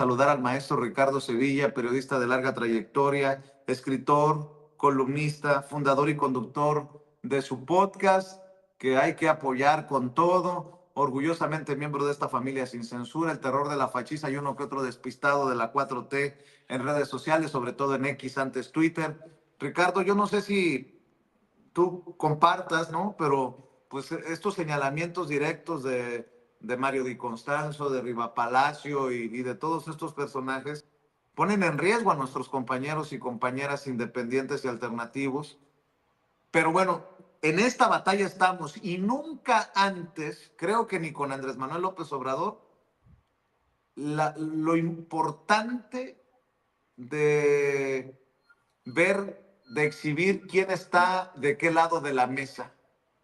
saludar al maestro Ricardo Sevilla, periodista de larga trayectoria, escritor, columnista, fundador y conductor de su podcast, que hay que apoyar con todo. Orgullosamente miembro de esta familia sin censura, el terror de la fachiza y uno que otro despistado de la 4T en redes sociales, sobre todo en X, antes Twitter. Ricardo, yo no sé si tú compartas, ¿no? Pero pues estos señalamientos directos de Mario Di Constanzo, de Riva Palacio y de todos estos personajes ponen en riesgo a nuestros compañeros y compañeras independientes y alternativos. Pero bueno, en esta batalla estamos y nunca antes, creo que ni con Andrés Manuel López Obrador, lo importante de ver, de exhibir quién está de qué lado de la mesa.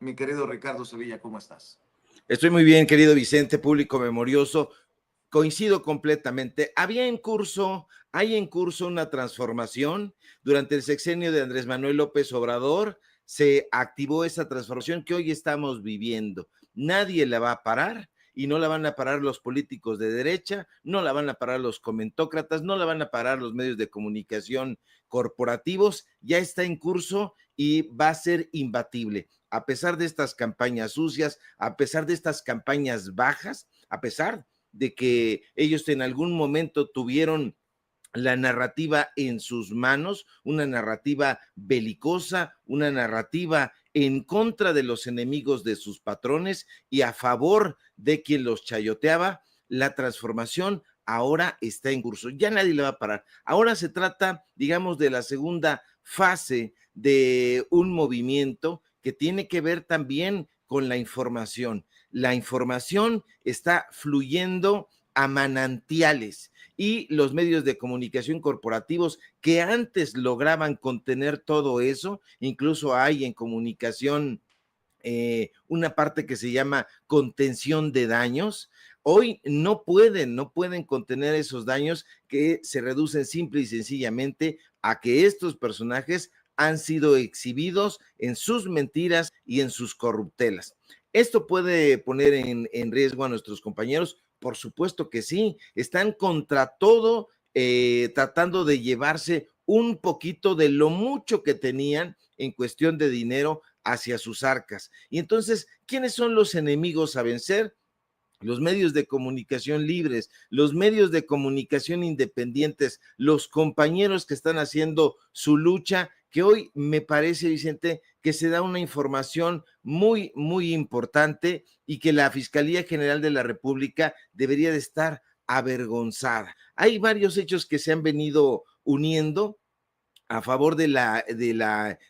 Mi querido Ricardo Sevilla, ¿cómo estás? Estoy muy bien, querido Vicente, público memorioso. Coincido completamente. Hay en curso una transformación. Durante el sexenio de Andrés Manuel López Obrador se activó esa transformación que hoy estamos viviendo. Nadie la va a parar y no la van a parar los políticos de derecha, no la van a parar los comentócratas, no la van a parar los medios de comunicación corporativos. Ya está en curso y va a ser imbatible. A pesar de estas campañas sucias, a pesar de estas campañas bajas, a pesar de que ellos en algún momento tuvieron la narrativa en sus manos, una narrativa belicosa, una narrativa en contra de los enemigos de sus patrones y a favor de quien los chayoteaba. La transformación ahora está en curso, ya nadie le va a parar. Ahora se trata, digamos, de la segunda fase de un movimiento que tiene que ver también con la información. La información está fluyendo a manantiales y los medios de comunicación corporativos que antes lograban contener todo eso, incluso hay en comunicación una parte que se llama contención de daños. Hoy no pueden contener esos daños que se reducen simple y sencillamente a que estos personajes han sido exhibidos en sus mentiras y en sus corruptelas. ¿Esto puede poner en riesgo a nuestros compañeros? Por supuesto que sí. Están contra todo tratando de llevarse un poquito de lo mucho que tenían en cuestión de dinero hacia sus arcas. Y entonces, ¿quiénes son los enemigos a vencer? Los medios de comunicación libres, los medios de comunicación independientes, los compañeros que están haciendo su lucha, que hoy me parece, Vicente, que se da una información muy, muy importante y que la Fiscalía General de la República debería de estar avergonzada. Hay varios hechos que se han venido uniendo a favor del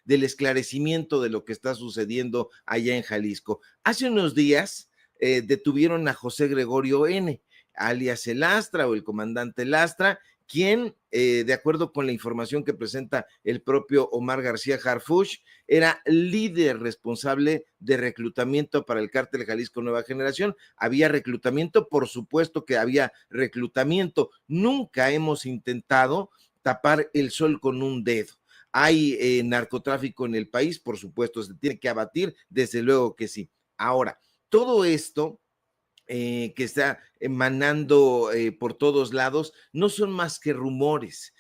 esclarecimiento de lo que está sucediendo allá en Jalisco. Hace unos días detuvieron a José Gregorio N., alias el Astra o el comandante Lastra, quien, de acuerdo con la información que presenta el propio Omar García Harfuch, era líder responsable de reclutamiento para el cártel Jalisco Nueva Generación. Había reclutamiento, por supuesto que había reclutamiento. Nunca hemos intentado tapar el sol con un dedo. Hay narcotráfico en el país, por supuesto, se tiene que abatir, desde luego que sí. Ahora, todo esto que está emanando por todos lados, no son más que rumores.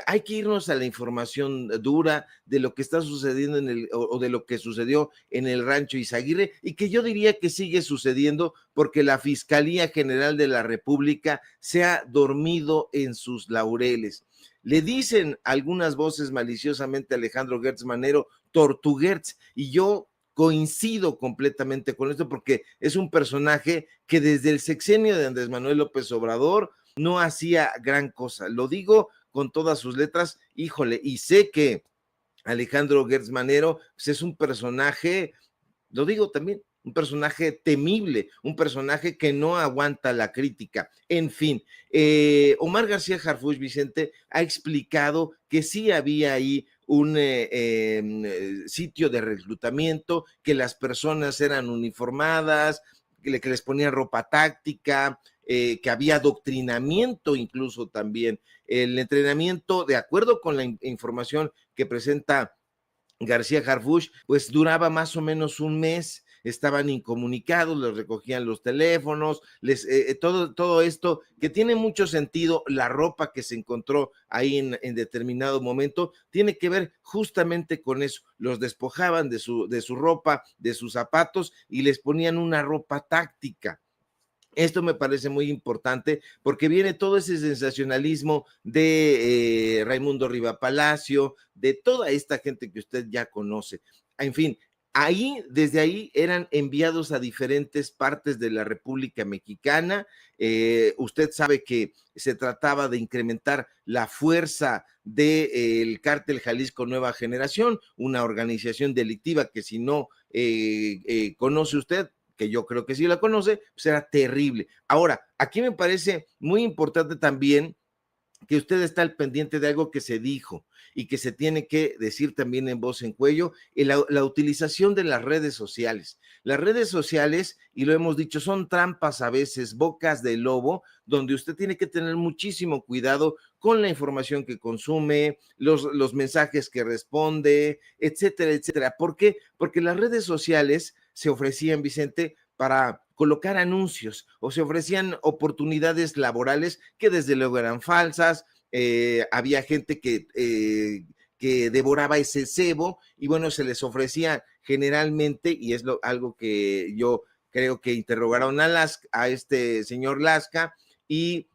Hay que irnos a la información dura de lo que está sucediendo o de lo que sucedió en el rancho Izaguirre y que yo diría que sigue sucediendo porque la Fiscalía General de la República se ha dormido en sus laureles. Le dicen algunas voces maliciosamente a Alejandro Gertz Manero, Tortuguerz, y yo coincido completamente con esto porque es un personaje que desde el sexenio de Andrés Manuel López Obrador no hacía gran cosa. Lo digo con todas sus letras, híjole, y sé que Alejandro Gertz Manero pues es un personaje, lo digo también, un personaje temible, un personaje que no aguanta la crítica. En fin, Omar García Harfuch, Vicente, ha explicado que sí había ahí un sitio de reclutamiento, que las personas eran uniformadas, que les ponían ropa táctica, que había adoctrinamiento incluso también. El entrenamiento, de acuerdo con la información que presenta García Harfuch, pues duraba más o menos un mes. estaban incomunicados, les recogían los teléfonos, todo esto que tiene mucho sentido. La ropa que se encontró ahí en determinado momento tiene que ver justamente con eso. Los despojaban de su ropa, de sus zapatos, y les ponían una ropa táctica. Esto me parece muy importante porque viene todo ese sensacionalismo de Raimundo Riva Palacio, de toda esta gente que usted ya conoce. En fin, desde ahí eran enviados a diferentes partes de la República Mexicana. Usted sabe que se trataba de incrementar la fuerza del Cártel Jalisco Nueva Generación, una organización delictiva que, si no conoce usted, que yo creo que sí la conoce, pues era terrible. Ahora, aquí me parece muy importante también que usted está al pendiente de algo que se dijo y que se tiene que decir también en voz en cuello: la utilización de las redes sociales. Las redes sociales, y lo hemos dicho, son trampas a veces, bocas de lobo, donde usted tiene que tener muchísimo cuidado con la información que consume, los mensajes que responde, etcétera, etcétera. ¿Por qué? Porque las redes sociales se ofrecían, Vicente, para colocar anuncios, o se ofrecían oportunidades laborales que desde luego eran falsas. Había gente que devoraba ese cebo, y bueno, se les ofrecía generalmente, y es algo que yo creo que interrogaron a este señor Lasca, y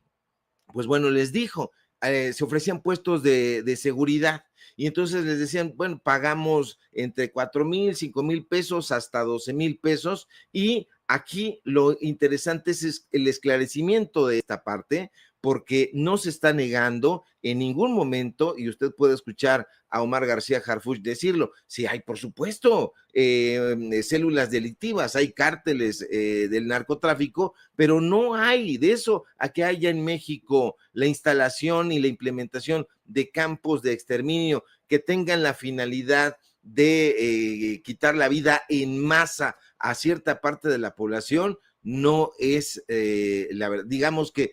pues bueno, les dijo, se ofrecían puestos de seguridad, y entonces les decían, bueno, pagamos entre 4,000, 5,000 pesos hasta 12,000 pesos, y aquí lo interesante es el esclarecimiento de esta parte, porque no se está negando en ningún momento, y usted puede escuchar a Omar García Harfuch decirlo: sí, hay, por supuesto, células delictivas, hay cárteles del narcotráfico, pero no hay de eso a que haya en México la instalación y la implementación de campos de exterminio que tengan la finalidad de quitar la vida en masa a cierta parte de la población. No es la verdad. Digamos que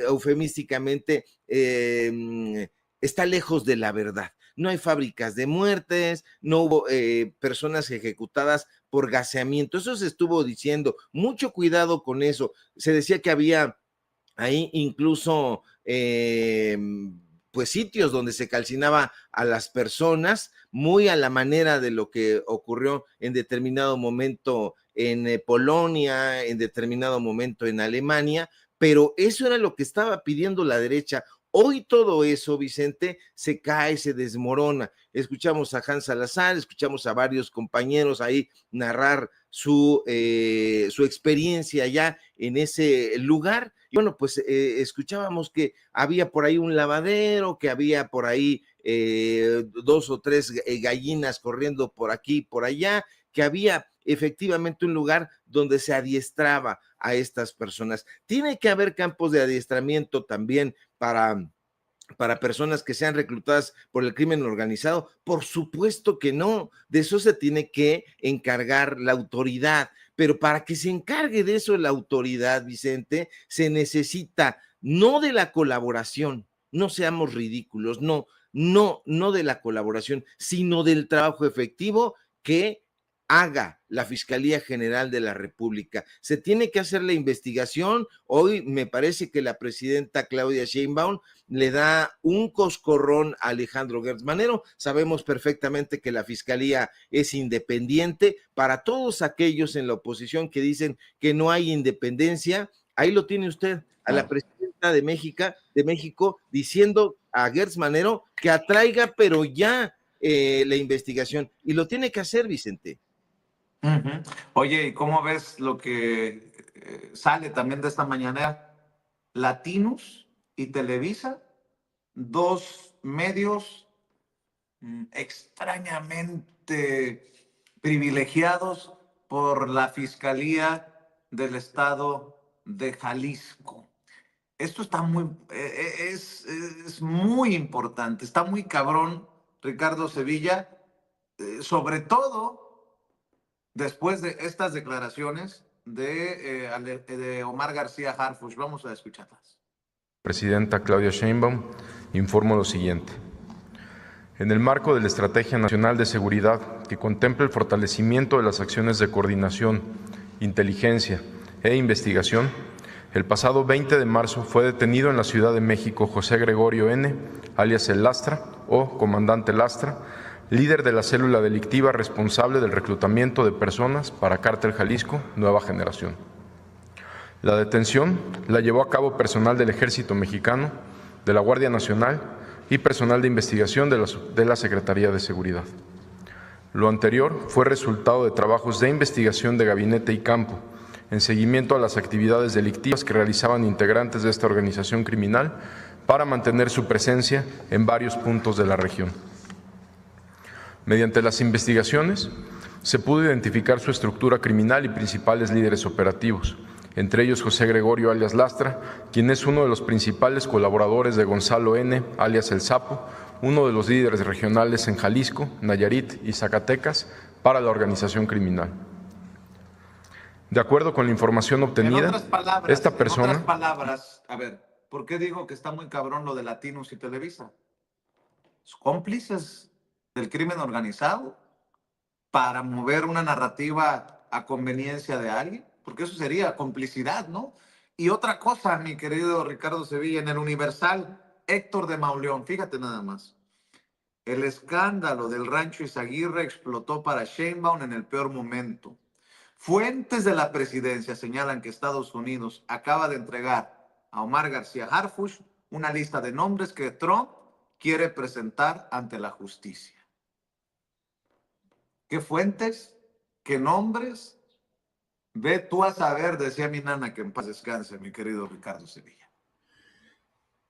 eufemísticamente está lejos de la verdad. No hay fábricas de muertes, no hubo personas ejecutadas por gaseamiento. Eso se estuvo diciendo. Mucho cuidado con eso. Se decía que había ahí incluso pues sitios donde se calcinaba a las personas, muy a la manera de lo que ocurrió en determinado momento en Polonia, en determinado momento en Alemania, pero eso era lo que estaba pidiendo la derecha. Hoy todo eso, Vicente, se cae, se desmorona. Escuchamos a Hans Salazar, escuchamos a varios compañeros ahí narrar su experiencia ya en ese lugar. Y bueno, pues escuchábamos que había por ahí un lavadero, que había por ahí 2 o 3 gallinas corriendo por aquí y por allá, que había efectivamente un lugar donde se adiestraba a estas personas. Tiene que haber campos de adiestramiento también para personas que sean reclutadas por el crimen organizado. Por supuesto que no, de eso se tiene que encargar la autoridad, pero para que se encargue de eso la autoridad, Vicente, se necesita no de la colaboración, no seamos ridículos, no de la colaboración, sino del trabajo efectivo que haga la Fiscalía General de la República. Se tiene que hacer la investigación. Hoy me parece que la presidenta Claudia Sheinbaum le da un coscorrón a Alejandro Gertz Manero. Sabemos perfectamente que la Fiscalía es independiente. Para todos aquellos en la oposición que dicen que no hay independencia, ahí lo tiene usted, a la presidenta de México diciendo a Gertz Manero que atraiga, pero ya la investigación. Y lo tiene que hacer, Vicente. Oye, ¿y cómo ves lo que sale también de esta mañana? Latinos y Televisa, dos medios extrañamente privilegiados por la Fiscalía del Estado de Jalisco. Esto está es muy importante, está muy cabrón, Ricardo Sevilla, sobre todo después de estas declaraciones de Omar García Harfuch. Vamos a escucharlas. Presidenta Claudia Sheinbaum, informo lo siguiente. En el marco de la Estrategia Nacional de Seguridad que que contemple el fortalecimiento de las acciones de coordinación, inteligencia e investigación, el pasado 20 de marzo fue detenido en la Ciudad de México José Gregorio N., alias El Lastra o Comandante Lastra, líder de la célula delictiva responsable del reclutamiento de personas para Cártel Jalisco Nueva Generación. La detención la llevó a cabo personal del Ejército Mexicano, de la Guardia Nacional y personal de investigación de la Secretaría de Seguridad. Lo anterior fue resultado de trabajos de investigación de gabinete y campo, en seguimiento a las actividades delictivas que realizaban integrantes de esta organización criminal para mantener su presencia en varios puntos de la región. Mediante las investigaciones, se pudo identificar su estructura criminal y principales líderes operativos, entre ellos José Gregorio alias Lastra, quien es uno de los principales colaboradores de Gonzalo N. alias El Sapo, uno de los líderes regionales en Jalisco, Nayarit y Zacatecas para la organización criminal. De acuerdo con la información obtenida, En otras palabras, esta persona... a ver, ¿por qué digo que está muy cabrón lo de Latinos y Televisa? Cómplices del crimen organizado para mover una narrativa a conveniencia de alguien, porque eso sería complicidad, ¿no? Y otra cosa, mi querido Ricardo Sevilla, en el Universal, Héctor de Mauleón, fíjate nada más. El escándalo del Rancho Izaguirre explotó para Sheinbaum en el peor momento. Fuentes de la presidencia señalan que Estados Unidos acaba de entregar a Omar García Harfuch una lista de nombres que Trump quiere presentar ante la justicia. ¿Qué fuentes? ¿Qué nombres? Ve tú a saber, decía mi nana, que en paz descanse, mi querido Ricardo Sevilla.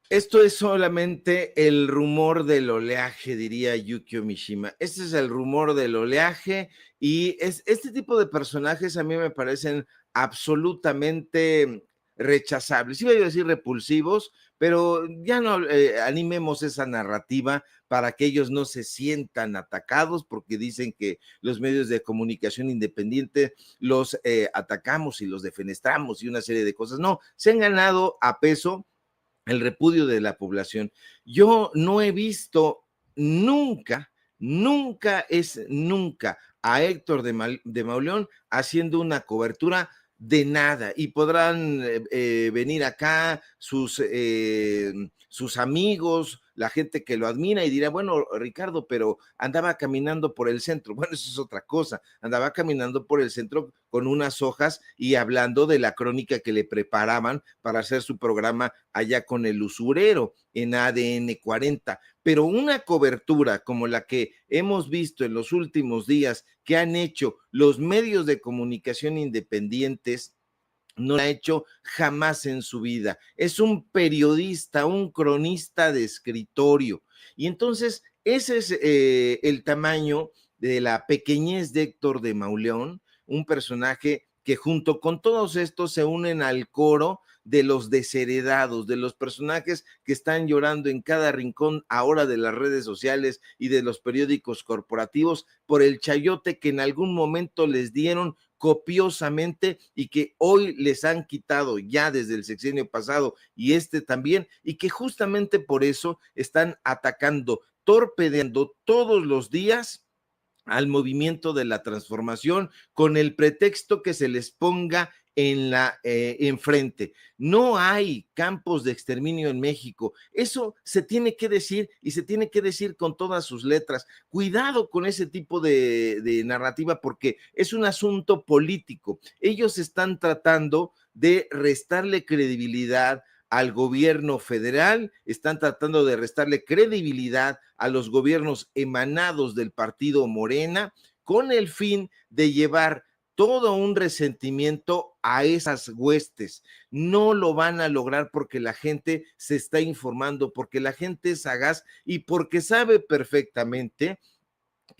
Esto es solamente el rumor del oleaje, diría Yukio Mishima. Este es el rumor del oleaje y este tipo de personajes a mí me parecen absolutamente rechazables. Iba a decir repulsivos, pero ya no animemos esa narrativa para que ellos no se sientan atacados, porque dicen que los medios de comunicación independientes los atacamos y los defenestramos y una serie de cosas. No, se han ganado a peso el repudio de la población. Yo no he visto nunca a Héctor de Mauleón haciendo una cobertura de nada, y podrán venir acá sus amigos, la gente que lo admira y dirá, bueno, Ricardo, pero andaba caminando por el centro. Bueno, eso es otra cosa, andaba caminando por el centro con unas hojas y hablando de la crónica que le preparaban para hacer su programa allá con el usurero en ADN 40, pero una cobertura como la que hemos visto en los últimos días que han hecho los medios de comunicación independientes, no la ha hecho jamás en su vida. Es un periodista, un cronista de escritorio. Y entonces ese es el tamaño de la pequeñez de Héctor de Mauleón, un personaje que junto con todos estos se unen al coro de los desheredados, de los personajes que están llorando en cada rincón ahora de las redes sociales y de los periódicos corporativos por el chayote que en algún momento les dieron copiosamente y que hoy les han quitado ya desde el sexenio pasado y este también, y que justamente por eso están atacando, torpedeando todos los días al movimiento de la transformación con el pretexto que se les ponga enfrente. No hay campos de exterminio en México. Eso se tiene que decir y se tiene que decir con todas sus letras. Cuidado con ese tipo de narrativa porque es un asunto político. Ellos están tratando de restarle credibilidad al gobierno federal, están tratando de restarle credibilidad a los gobiernos emanados del partido Morena con el fin de llevar todo un resentimiento a esas huestes. No lo van a lograr porque la gente se está informando, porque la gente es sagaz y porque sabe perfectamente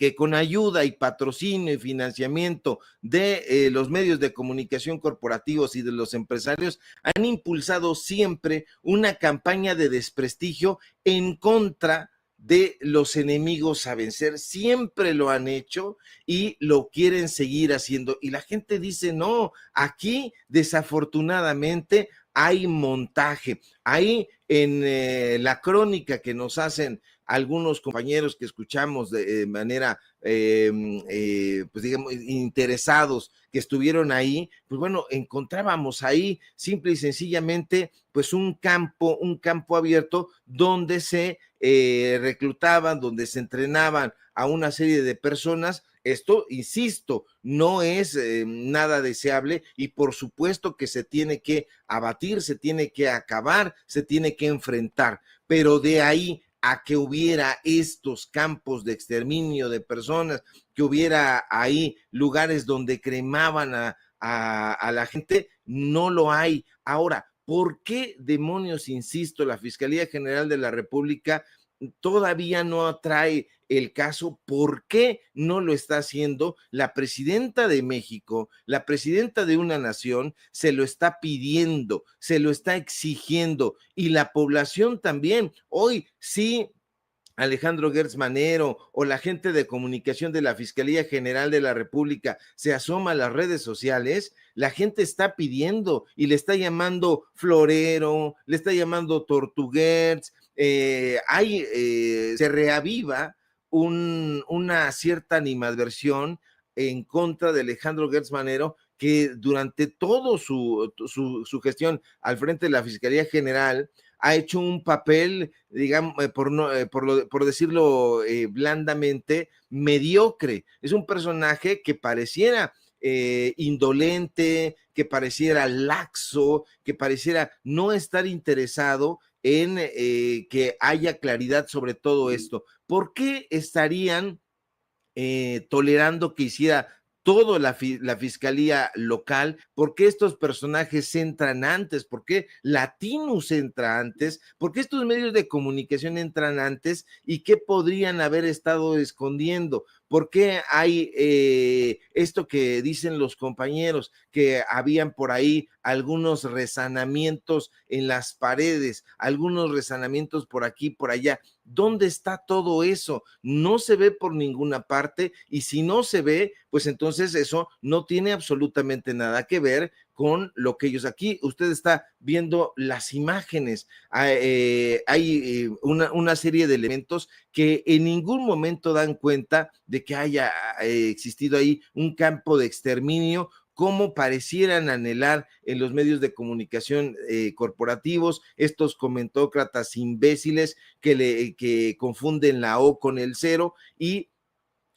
que con ayuda y patrocinio y financiamiento de los medios de comunicación corporativos y de los empresarios han impulsado siempre una campaña de desprestigio en contra de los enemigos a vencer. Siempre lo han hecho y lo quieren seguir haciendo. Y la gente dice, no, aquí desafortunadamente hay montaje. Ahí en la crónica que nos hacen algunos compañeros que escuchamos de manera, pues digamos, interesados, que estuvieron ahí, pues bueno, encontrábamos ahí simple y sencillamente, pues un campo abierto donde se reclutaban, donde se entrenaban a una serie de personas. Esto, insisto, no es nada deseable y por supuesto que se tiene que abatir, se tiene que acabar, se tiene que enfrentar, pero de ahí a que hubiera estos campos de exterminio de personas, que hubiera ahí lugares donde cremaban a la gente, no lo hay. Ahora, ¿por qué demonios, insisto, la Fiscalía General de la República todavía no trae el caso? ¿Por qué no lo está haciendo? La presidenta de México, la presidenta de una nación, se lo está pidiendo, se lo está exigiendo, y la población también. Hoy sí, Alejandro Gertz Manero o la gente de comunicación de la Fiscalía General de la República se asoma a las redes sociales, la gente está pidiendo y le está llamando florero, le está llamando tortuguerz, se reaviva una cierta animadversión en contra de Alejandro Gertz Manero, que durante todo su gestión al frente de la Fiscalía General ha hecho un papel, digamos, por decirlo blandamente, mediocre. Es un personaje que pareciera indolente, que pareciera laxo, que pareciera no estar interesado en que haya claridad sobre todo esto. ¿Por qué estarían tolerando que hiciera todo la fiscalía local? ¿Por qué estos personajes entran antes? ¿Por qué Latinus entra antes? ¿Por qué estos medios de comunicación entran antes? ¿Y qué podrían haber estado escondiendo? ¿Por qué hay esto que dicen los compañeros, que habían por ahí algunos rezanamientos en las paredes, algunos rezanamientos por aquí, por allá? ¿Dónde está todo eso? No se ve por ninguna parte, y si no se ve, pues entonces eso no tiene absolutamente nada que ver con lo que ellos aquí. Usted está viendo las imágenes. Hay una serie de elementos que en ningún momento dan cuenta de que haya existido ahí un campo de exterminio, como parecieran anhelar en los medios de comunicación corporativos, estos comentócratas imbéciles que confunden la O con el cero. Y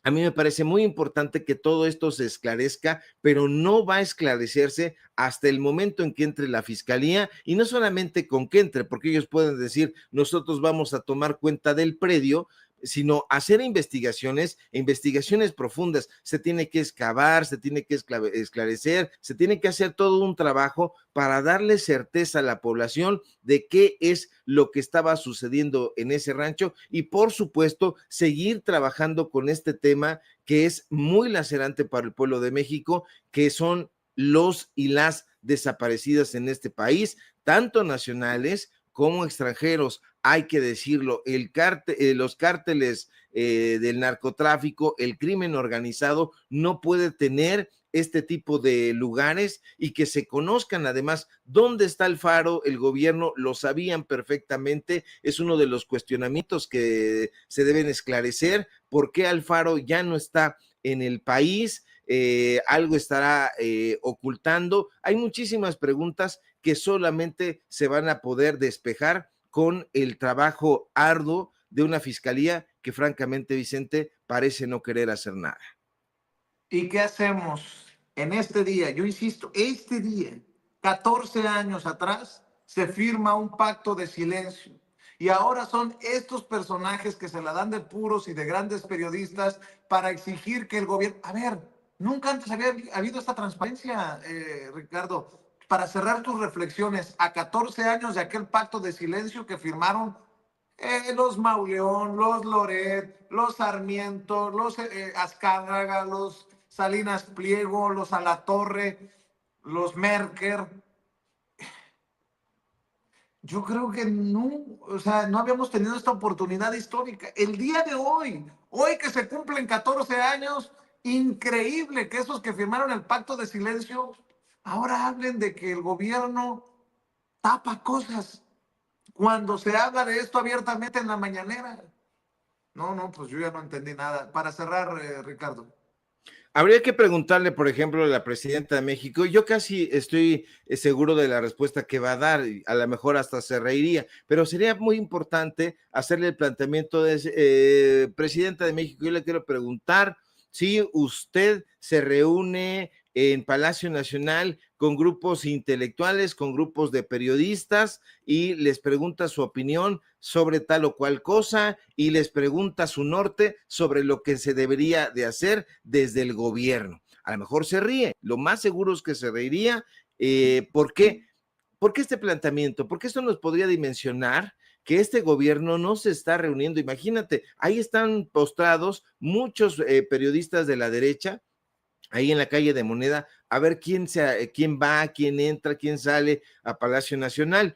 a mí me parece muy importante que todo esto se esclarezca, pero no va a esclarecerse hasta el momento en que entre la fiscalía, y no solamente con que entre, porque ellos pueden decir, nosotros vamos a tomar cuenta del predio, sino hacer investigaciones profundas. Se tiene que excavar, se tiene que esclarecer, se tiene que hacer todo un trabajo para darle certeza a la población de qué es lo que estaba sucediendo en ese rancho, y por supuesto seguir trabajando con este tema que es muy lacerante para el pueblo de México, que son los y las desaparecidas en este país, tanto nacionales como extranjeros. Hay que decirlo, los cárteles del narcotráfico, el crimen organizado, no puede tener este tipo de lugares, y que se conozcan además dónde está Alfaro. El gobierno lo sabían perfectamente, es uno de los cuestionamientos que se deben esclarecer. ¿Por qué Alfaro ya no está en el país? Algo estará ocultando. Hay muchísimas preguntas que solamente se van a poder despejar con el trabajo arduo de una fiscalía que, francamente, Vicente, parece no querer hacer nada. ¿Y qué hacemos en este día? Yo insisto, este día, 14 años atrás, se firma un pacto de silencio. Y ahora son estos personajes que se la dan de puros y de grandes periodistas para exigir que el gobierno... A ver, nunca antes había habido esta transparencia, Ricardo. Para cerrar tus reflexiones, a 14 años de aquel pacto de silencio que firmaron los Mauleón, los Loret, los Sarmiento, los Azcárraga, los Salinas Pliego, los Alatorre, los Merker. Yo creo que no, o sea, no habíamos tenido esta oportunidad histórica. El día de hoy que se cumplen 14 años, increíble que esos que firmaron el pacto de silencio ahora hablen de que el gobierno tapa cosas cuando se habla de esto abiertamente en la mañanera. No, pues yo ya no entendí nada. Para cerrar, Ricardo. Habría que preguntarle, por ejemplo, a la presidenta de México, yo casi estoy seguro de la respuesta que va a dar, a lo mejor hasta se reiría, pero sería muy importante hacerle el planteamiento de presidenta de México. Yo le quiero preguntar si usted se reúne en Palacio Nacional con grupos intelectuales, con grupos de periodistas y les pregunta su opinión sobre tal o cual cosa y les pregunta su norte sobre lo que se debería de hacer desde el gobierno. A lo mejor se ríe, lo más seguro es que se reiría. ¿Por qué? ¿Por qué este planteamiento? Porque esto nos podría dimensionar que este gobierno no se está reuniendo. Imagínate, ahí están postrados muchos periodistas de la derecha, ahí en la calle de Moneda, a ver quién va, quién entra, quién sale a Palacio Nacional.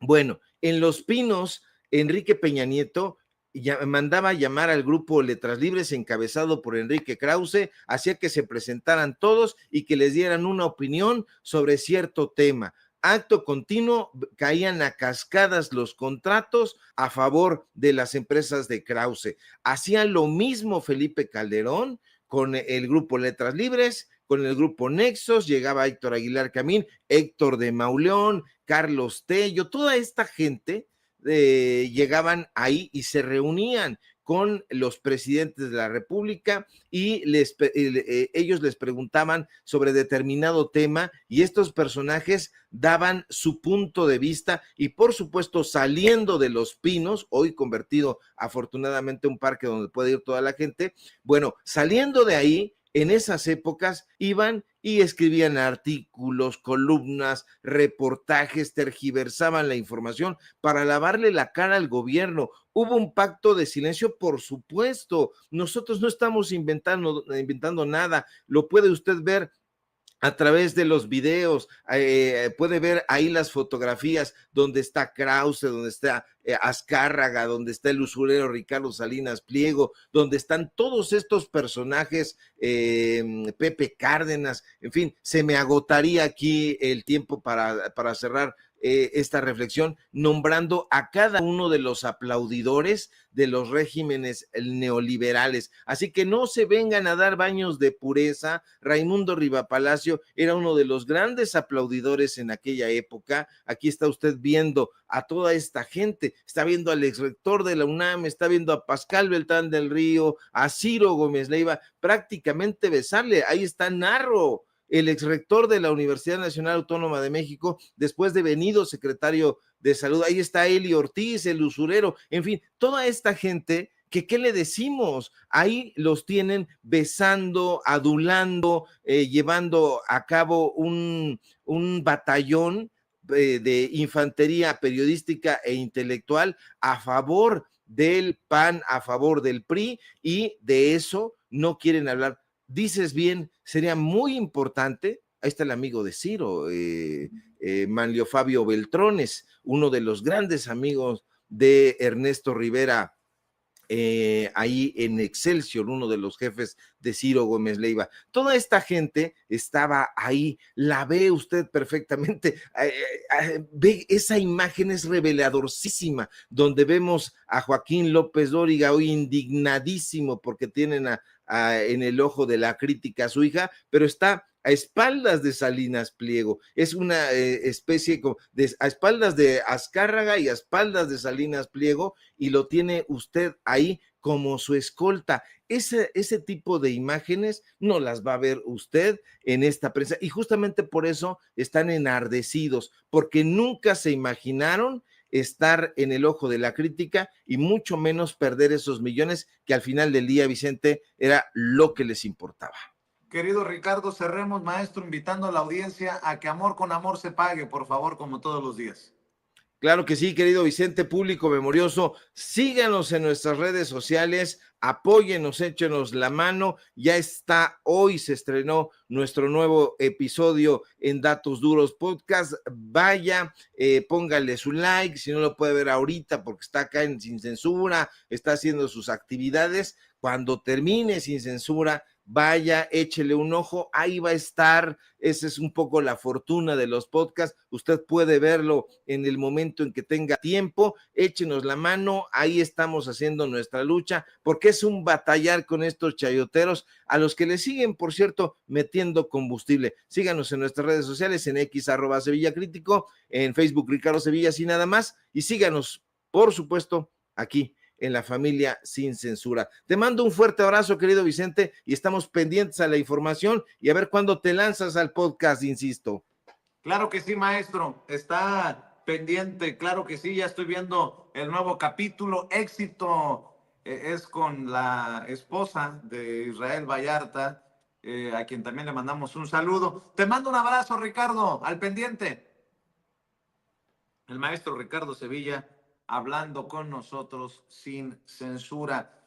Bueno, en Los Pinos, Enrique Peña Nieto mandaba llamar al grupo Letras Libres encabezado por Enrique Krause, hacía que se presentaran todos y que les dieran una opinión sobre cierto tema. Acto continuo, caían a cascadas los contratos a favor de las empresas de Krause. Hacía lo mismo Felipe Calderón con el grupo Letras Libres, con el grupo Nexos, llegaba Héctor Aguilar Camín, Héctor de Mauleón, Carlos Tello, toda esta gente llegaban ahí y se reunían con los presidentes de la República y ellos les preguntaban sobre determinado tema y estos personajes daban su punto de vista y por supuesto saliendo de Los Pinos, hoy convertido afortunadamente en un parque donde puede ir toda la gente, bueno, saliendo de ahí, en esas épocas iban y escribían artículos, columnas, reportajes, tergiversaban la información para lavarle la cara al gobierno. Hubo un pacto de silencio, por supuesto. Nosotros no estamos inventando nada. Lo puede usted ver a través de los videos, puede ver ahí las fotografías donde está Krause, donde está Azcárraga, donde está el usurero Ricardo Salinas Pliego, donde están todos estos personajes, Pepe Cárdenas, en fin, se me agotaría aquí el tiempo para cerrar esta reflexión, nombrando a cada uno de los aplaudidores de los regímenes neoliberales. Así que no se vengan a dar baños de pureza. Raimundo Rivapalacio era uno de los grandes aplaudidores en aquella época. Aquí está usted viendo a toda esta gente, está viendo al exrector de la UNAM, está viendo a Pascal Beltrán del Río, a Ciro Gómez Leiva, prácticamente besarle. Ahí está Narro, el exrector de la Universidad Nacional Autónoma de México, después de venido secretario de Salud. Ahí está Eli Ortiz, el usurero, en fin, toda esta gente que, ¿qué le decimos? Ahí los tienen besando, adulando, llevando a cabo un batallón de infantería periodística e intelectual a favor del PAN, a favor del PRI, y de eso no quieren hablar. Dices bien, sería muy importante, ahí está el amigo de Ciro, Manlio Fabio Beltrones, uno de los grandes amigos de Ernesto Rivera, ahí en Excelsior, uno de los jefes de Ciro Gómez Leiva. Toda esta gente estaba ahí, la ve usted perfectamente, ve esa imagen, es reveladorcísima, donde vemos a Joaquín López Dóriga hoy indignadísimo porque tienen en el ojo de la crítica a su hija, pero está a espaldas de Salinas Pliego, es una especie a espaldas de Azcárraga y a espaldas de Salinas Pliego, y lo tiene usted ahí como su escolta. Ese tipo de imágenes no las va a ver usted en esta prensa, y justamente por eso están enardecidos, porque nunca se imaginaron estar en el ojo de la crítica y mucho menos perder esos millones que al final del día, Vicente, era lo que les importaba. Querido Ricardo, cerremos, maestro, invitando a la audiencia a que amor con amor se pague, por favor, como todos los días. Claro que sí, querido Vicente, público memorioso, síganos en nuestras redes sociales, apóyenos, échenos la mano. Ya está, hoy se estrenó nuestro nuevo episodio en Datos Duros Podcast. Vaya, póngale su like, si no lo puede ver ahorita porque está acá en Sin Censura, está haciendo sus actividades. Cuando termine Sin Censura, vaya, échele un ojo, ahí va a estar. Esa es un poco la fortuna de los podcasts, usted puede verlo en el momento en que tenga tiempo, échenos la mano, ahí estamos haciendo nuestra lucha, porque es un batallar con estos chayoteros, a los que le siguen, por cierto, metiendo combustible. Síganos en nuestras redes sociales, en X @Sevilla Crítico, en Facebook Ricardo Sevilla, así nada más, y síganos, por supuesto, aquí en la familia Sin Censura. Te mando un fuerte abrazo, querido Vicente, y estamos pendientes a la información y a ver cuándo te lanzas al podcast, insisto. Claro que sí, maestro. Está pendiente, claro que sí. Ya estoy viendo el nuevo capítulo. Éxito es con la esposa de Israel Vallarta, a quien también le mandamos un saludo. Te mando un abrazo, Ricardo, al pendiente. El maestro Ricardo Sevilla hablando con nosotros sin censura.